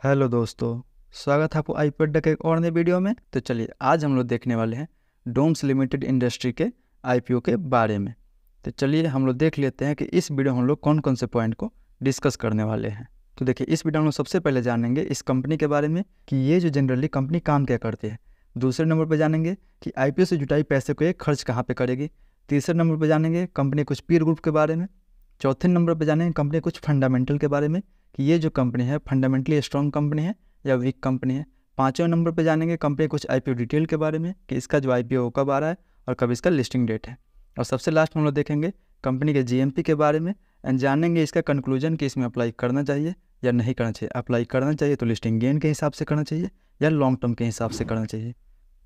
Hello दोस्तों, स्वागत है आपको आईपी अड्डा के एक और नए वीडियो में। तो चलिए आज हम लोग देखने वाले हैं डोम्स लिमिटेड इंडस्ट्री के आईपीओ के बारे में। तो चलिए हम लोग देख लेते हैं कि इस वीडियो में हम लोग कौन कौन से पॉइंट को डिस्कस करने वाले हैं। तो देखिए, इस वीडियो में हम लोग सबसे पहले जानेंगे इस कंपनी के बारे में कि ये जो जनरली कंपनी काम क्या करती है। दूसरे नंबर पर जानेंगे कि आईपीओ से जुटाई पैसे को ये खर्च कहाँ पर करेगी। तीसरे नंबर पर जानेंगे कंपनी कुछ पीयर ग्रुप के बारे में। चौथे नंबर पर जानेंगे कंपनी कुछ फंडामेंटल के बारे में कि ये जो कंपनी है फंडामेंटली स्ट्रॉन्ग कंपनी है या वीक कंपनी है। पाँचवें नंबर पे जानेंगे कंपनी कुछ आईपीओ डिटेल के बारे में कि इसका जो आईपीओ कब आ रहा है और कब इसका लिस्टिंग डेट है। और सबसे लास्ट में हम लोग देखेंगे कंपनी के जीएमपी के बारे में एंड जानेंगे इसका कंक्लूजन कि इसमें अप्लाई करना चाहिए या नहीं करना चाहिए। अप्लाई करना चाहिए तो लिस्टिंग गेन के हिसाब से करना चाहिए या लॉन्ग टर्म के हिसाब से करना चाहिए।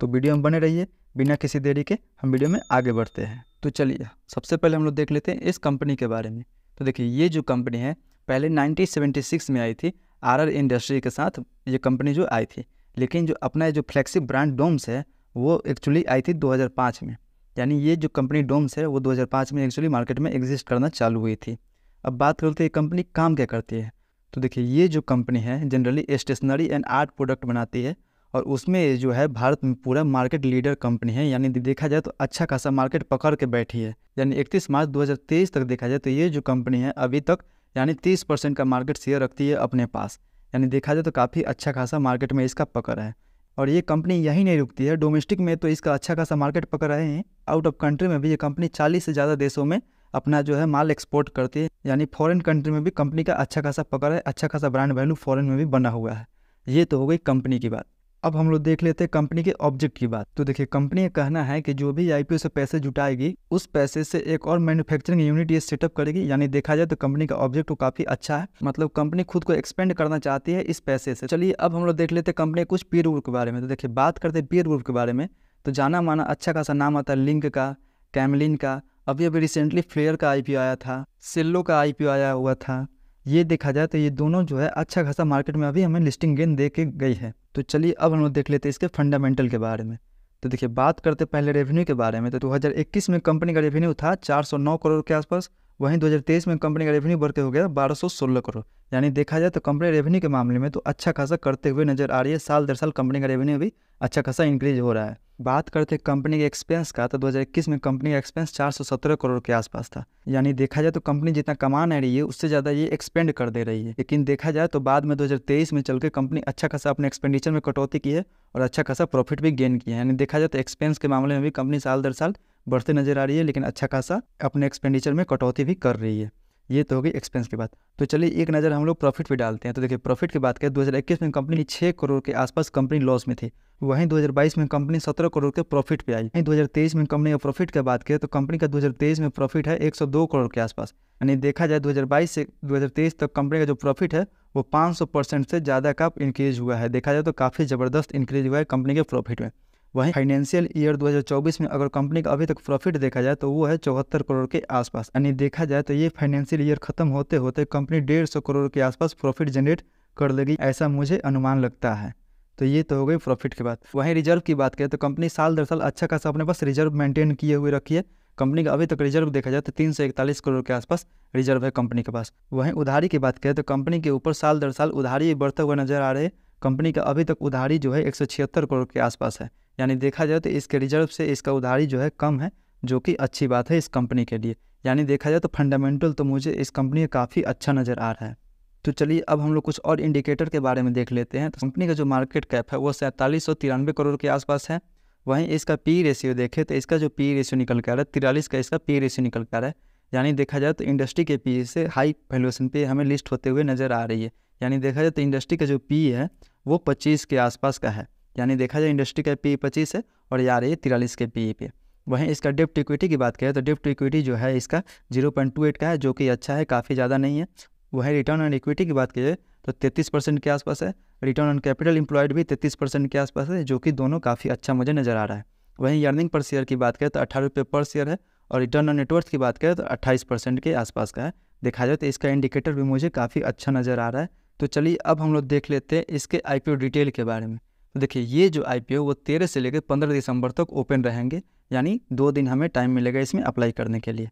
तो वीडियो में बने रहिए, बिना किसी देरी के हम वीडियो में आगे बढ़ते हैं। तो चलिए सबसे पहले हम लोग देख लेते हैं इस कंपनी के बारे में। तो देखिए, ये जो कंपनी है पहले 1976 में आई थी आरआर इंडस्ट्री के साथ ये कंपनी जो आई थी, लेकिन जो अपना जो फ्लैगशिप ब्रांड डोम्स है वो एक्चुअली आई थी 2005 में। यानी ये जो कंपनी डोम्स है वो 2005 में एक्चुअली मार्केट में एग्जिस्ट करना चालू हुई थी। अब बात करते हैं कंपनी काम क्या करती है। तो देखिए, ये जो कंपनी है generally stationery and art product बनाती है और उसमें ये जो है भारत में पूरा मार्केट लीडर कंपनी है। यानी देखा जाए तो अच्छा खासा मार्केट पकड़ के बैठी है। यानी 31 मार्च 2023 तक देखा जाए तो ये जो कंपनी है अभी तक यानी 30% का मार्केट शेयर रखती है अपने पास। यानी देखा जाए तो काफ़ी अच्छा खासा मार्केट में इसका पकड़ है। और ये कंपनी यहीं नहीं रुकती है, डोमेस्टिक में तो इसका अच्छा खासा मार्केट पकड़ रहे हैं, आउट ऑफ कंट्री में भी ये कंपनी 40 से ज़्यादा देशों में अपना जो है माल एक्सपोर्ट करती है। यानी फॉरेन कंट्री में भी कंपनी का अच्छा खासा पकड़ है, अच्छा खासा ब्रांड वैल्यू फॉरेन में भी बना हुआ है। ये तो हो गई कंपनी की बात। अब हम लोग देख लेते हैं कंपनी के ऑब्जेक्ट की बात। तो देखिए, कंपनी का कहना है कि जो भी आईपीओ से पैसे जुटाएगी उस पैसे से एक और मैन्युफैक्चरिंग यूनिट ये सेटअप करेगी। यानी देखा जाए तो कंपनी का ऑब्जेक्ट तो काफी अच्छा है, मतलब कंपनी खुद को एक्सपेंड करना चाहती है इस पैसे से। चलिए अब हम लोग देख लेते हैं कंपनी कुछ पीयर ग्रुप के बारे में। तो देखिए, बात करते हैं पीयर ग्रुप के बारे में तो जाना माना अच्छा खासा नाम आता है लिंक का, कैमलिन का, अभी रिसेंटली फ्लेयर का आईपीओ आया था, सिल्लो का आईपीओ आया हुआ था। ये देखा जाए तो ये दोनों जो है अच्छा खासा मार्केट में अभी हमें लिस्टिंग गेन दे के गई है। तो चलिए अब हम लोग देख लेते हैं इसके फंडामेंटल के बारे में। तो देखिए, बात करते पहले रेवेन्यू के बारे में। तो 2021 में कंपनी का रेवेन्यू था 409 करोड़ के आसपास। वहीं 2023 में कंपनी का रेवेन्यू बढ़ के हो गया 1216 करोड़। यानी देखा जाए तो कंपनी रेवेन्यू के मामले में तो अच्छा खासा करते हुए नजर आ रही है। साल दर साल कंपनी का रेवेन्यू भी अच्छा खासा इंक्रीज हो रहा है। बात करते हैं कंपनी के एक्सपेंस का तो 2021 में कंपनी का एक्सपेंस 417 करोड़ के आसपास था। यानी देखा जाए तो कंपनी जितना कमा नहीं रही है उससे ज़्यादा ये एक्सपेंड कर दे रही है। लेकिन देखा जाए तो बाद में 2023 में चल के कंपनी अच्छा खासा अपने एक्सपेंडिचर में कटौती की है और अच्छा खासा प्रॉफिट भी गेन किया है। यानी देखा जाए तो एक्सपेंस के मामले में भी कंपनी साल दर साल बढ़ते नजर आ रही है, लेकिन अच्छा खासा अपने एक्सपेंडिचर में कटौती भी कर रही है। ये तो हो गई एक्सपेंस की बात। तो चलिए एक नज़र हम लोग प्रॉफिट पे डालते हैं। तो देखिए, प्रॉफिट की बात करें 2021 में कंपनी 6 करोड़ के आसपास कंपनी लॉस में थी। वहीं 2022 में कंपनी 17 करोड़ के प्रॉफिट पे आई। वहीं 2023 में कंपनी का प्रॉफिट की बात करें तो कंपनी का 2023 में प्रॉफिट है 102 करोड़ के आसपास। यानी देखा जाए 2022 से 2023 तक कंपनी का जो प्रॉफिट है वो 500% से ज़्यादा का इंक्रीज हुआ है। देखा जाए तो काफ़ी ज़बरदस्त इंक्रीज हुआ है कंपनी के प्रॉफिट में। वहीं फाइनेंशियल ईयर 2024 में अगर कंपनी का अभी तक प्रॉफिट देखा जाए तो वो है 74 करोड़ के आसपास। यानी देखा जाए तो ये फाइनेंशियल ईयर खत्म होते होते कंपनी 150 करोड़ के आसपास प्रॉफिट जनरेट कर लेगी, ऐसा मुझे अनुमान लगता है। तो ये तो हो गई प्रॉफिट की बात। वहीं रिजर्व की बात करें तो कंपनी साल दर साल अच्छा खासा अपने पास रिजर्व मेंटेन किए हुए रखी है। कंपनी का अभी तक रिजर्व देखा जाए तो 341 करोड़ के आसपास रिजर्व है कंपनी के पास। वहीं उधारी की बात करें तो कंपनी के ऊपर साल दर साल उधारी बढ़ता हुआ नजर आ रहे हैं। कंपनी का अभी तक उधारी जो है 176 करोड़ के आसपास है। यानी देखा जाए तो इसके रिजर्व से इसका उधारी जो है कम है, जो कि अच्छी बात है इस कंपनी के लिए। यानी देखा जाए तो फंडामेंटल तो मुझे इस कंपनी का काफ़ी अच्छा नज़र आ रहा है। तो चलिए अब हम लोग कुछ और इंडिकेटर के बारे में देख लेते हैं। तो कंपनी का जो मार्केट कैप है वो 4793 करोड़ के आसपास है। वहीं इसका पी रेशियो देखें तो इसका जो पी रेशियो निकल कर आ रहा है 43 का इसका पी रेशियो निकल कर आ रहा है। यानी देखा जाए तो इंडस्ट्री के पी से हाई वैल्यूएशन पे हमें लिस्ट होते हुए नज़र आ रही है। यानी देखा जाए तो इंडस्ट्री का जो पी है वो 25 के आसपास का है। यानी देखा जाए इंडस्ट्री का पी 25 है और ये आ रही है 43 के पी पे। वहीं इसका डेप्ट इक्विटी की बात करें तो डेप्ट इक्विटी जो है इसका 0.28 का है, जो कि अच्छा है, काफ़ी ज़्यादा नहीं है। वहीं रिटर्न ऑन इक्विटी की बात करें तो 33% के आसपास है। रिटर्न ऑन कैपिटल एम्प्लॉयड भी 33% के आसपास है, जो कि दोनों काफ़ी अच्छा मुझे नज़र आ रहा है। वहीं अर्निंग पर शेयर की बात करें तो 18 रुपये पर शेयर है और रिटर्न ऑन नेटवर्थ की बात करें तो 28% के आसपास का है। देखा जाए तो इसका इंडिकेटर भी मुझे काफ़ी अच्छा नज़र आ रहा है। तो चलिए अब हम लोग देख लेते हैं इसके आईपीओ डिटेल के बारे में। तो देखिए, ये जो आईपीओ वो 13 से लेकर 15 दिसंबर तक ओपन रहेंगे। यानी 2 दिन हमें टाइम मिलेगा इसमें अप्लाई करने के लिए।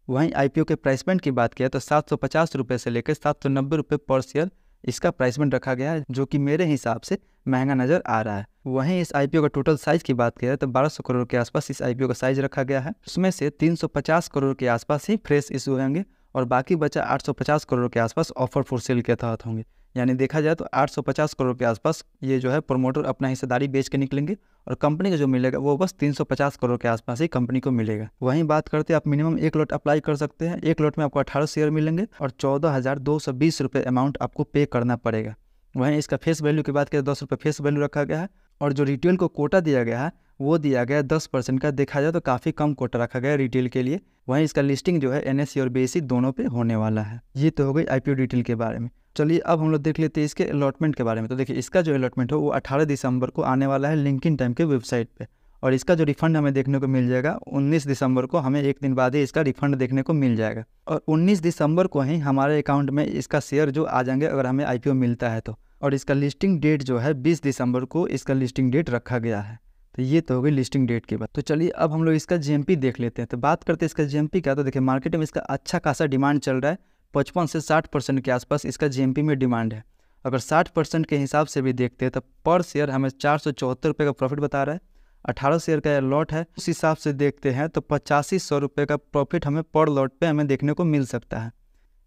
वहीं आईपीओ के प्राइस पॉइंट की बात किया तो 750 रुपये से लेकर 790 रुपये पर शेयर इसका प्राइसमेंट रखा गया है, जो कि मेरे हिसाब से महंगा नज़र आ रहा है। वहीं इस आईपीओ का टोटल साइज़ की बात करें तो 1200 करोड़ के आसपास इस आईपीओ का साइज़ रखा गया है। उसमें से 350 करोड़ के आसपास ही फ्रेश इशू होंगे और बाकी बचा 850 करोड़ के आसपास ऑफर फॉर सेल के तहत होंगे। यानी देखा जाए तो 850 करोड़ के आसपास ये जो है प्रमोटर अपना हिस्सेदारी बेच के निकलेंगे और कंपनी को जो मिलेगा वो बस 350 करोड़ के आसपास ही कंपनी को मिलेगा। वहीं बात करते हैं, आप मिनिमम 1 लॉट अप्लाई कर सकते हैं। 1 लॉट में आपको 18 शेयर मिलेंगे और 14,220 रुपये अमाउंट आपको पे करना पड़ेगा। वहीं इसका फेस वैल्यू की बात करें, 10 रुपये फेस वैल्यू रखा गया है और जो रिटेल को कोटा दिया गया है वो दिया गया है 10% का। देखा जाए तो काफ़ी कम कोटा रखा गया है रिटेल के लिए। वहीं इसका लिस्टिंग जो है NSE और BSE दोनों पे होने वाला है। ये तो हो गई IPO डिटेल के बारे में। चलिए अब हम लोग देख लेते हैं इसके अलॉटमेंट के बारे में। तो देखिए, इसका जो अलॉटमेंट है वो 18 दिसंबर को आने वाला है लिंक्डइन टाइम के वेबसाइट पे और इसका जो रिफंड हमें देखने को मिल जाएगा 19 दिसंबर को, हमें एक दिन बाद ही इसका रिफंड देखने को मिल जाएगा और 19 दिसंबर को ही हमारे अकाउंट में इसका शेयर जो आ जाएंगे अगर हमें IPO मिलता है तो। और इसका लिस्टिंग डेट जो है 20 दिसंबर को इसका लिस्टिंग डेट रखा गया है। तो ये तो हो गई लिस्टिंग डेट की बात। तो चलिए अब हम लोग इसका GMP देख लेते हैं। तो बात करते हैं इसका GMP का। तो देखिए, मार्केट में इसका अच्छा खासा डिमांड चल रहा है। 55 से 60% के आसपास इसका GMP में डिमांड है। अगर 60% के हिसाब से भी देखते हैं तो पर शेयर हमें 474 रुपये का प्रॉफिट बता रहा है। 18 शेयर का लॉट है, उस हिसाब से देखते हैं तो 8500 रुपये का प्रॉफिट हमें पर लॉट पे हमें देखने को मिल सकता है।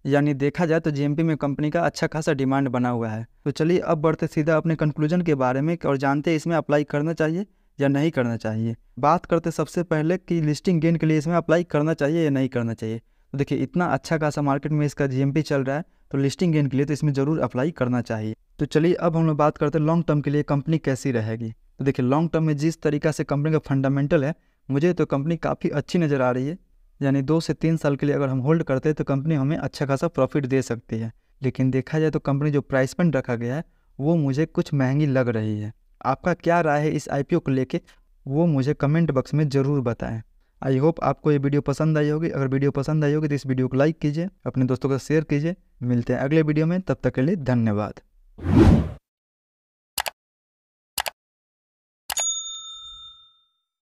यानी देखा जाए तो GMP में कंपनी का अच्छा खासा डिमांड बना हुआ है। तो चलिए अब बढ़ते सीधा अपने कंक्लूजन के बारे में और जानते हैं इसमें अप्लाई करना चाहिए या नहीं करना चाहिए। बात करते सबसे पहले कि लिस्टिंग गेन के लिए इसमें अप्लाई करना चाहिए या नहीं करना चाहिए। तो देखिए, इतना अच्छा खासा मार्केट में इसका GMP चल रहा है तो लिस्टिंग गेन के लिए तो इसमें ज़रूर अप्लाई करना चाहिए। तो चलिए अब हम लोग बात करते हैं लॉन्ग टर्म के लिए कंपनी कैसी रहेगी। तो देखिए, लॉन्ग टर्म में जिस तरीका से कंपनी का फंडामेंटल है, मुझे तो कंपनी काफ़ी अच्छी नज़र आ रही है। यानी 2 से 3 साल के लिए अगर हम होल्ड करते हैं तो कंपनी हमें अच्छा खासा प्रॉफिट दे सकती है। लेकिन देखा जाए तो कंपनी जो प्राइसमेंट रखा गया है वो मुझे कुछ महंगी लग रही है। आपका क्या राय है इस IPO को लेके, वो मुझे कमेंट बॉक्स में ज़रूर बताएं। आई होप आपको ये वीडियो पसंद आई होगी। अगर वीडियो पसंद आई होगी तो इस वीडियो को लाइक कीजिए, अपने दोस्तों को शेयर कीजिए। मिलते हैं अगले वीडियो में, तब तक के लिए धन्यवाद।